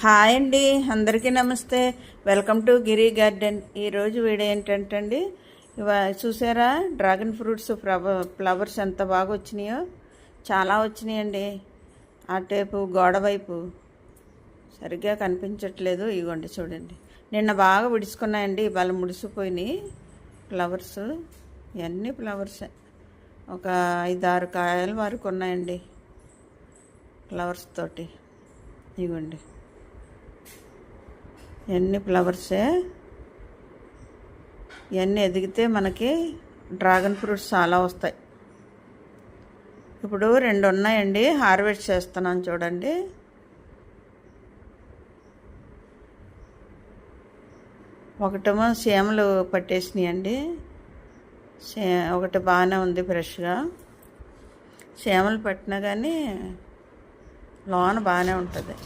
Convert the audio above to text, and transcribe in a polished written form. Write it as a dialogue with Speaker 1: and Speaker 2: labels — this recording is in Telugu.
Speaker 1: హాయ్ అండి, అందరికీ నమస్తే. Welcome to Giri garden. ఈరోజు వీడియో ఏంటంటే అండి, చూసారా డ్రాగన్ ఫ్రూట్స్ ఫ్లవర్స్ ఎంత బాగా వచ్చినాయో. చాలా వచ్చినాయండి. ఆ టేపు గోడ వైపు సరిగ్గా కనిపించట్లేదు. ఇవ్వండి చూడండి, నిన్న బాగా విడుచుకున్నాయండి, ఇవాళ ముడిసిపోయినాయి ఫ్లవర్స్. ఇవన్నీ ఫ్లవర్సే. ఒక 5-6 కాయల వరకు ఉన్నాయండి ఫ్లవర్స్ తోటి. ఇవ్వండి, ఇవన్నీ ఫ్లవర్సే. ఇవన్నీ ఎదిగితే మనకి డ్రాగన్ ఫ్రూట్స్ చాలా వస్తాయి. ఇప్పుడు 2 ఉన్నాయండి, హార్వెస్ట్ చేస్తున్నాను చూడండి. ఒకటేమో సీమలు పట్టేసినాయండి, ఒకటి బాగానే ఉంది ఫ్రెష్గా. సీమలు పట్టినా కానీ లోన బాగానే ఉంటుంది.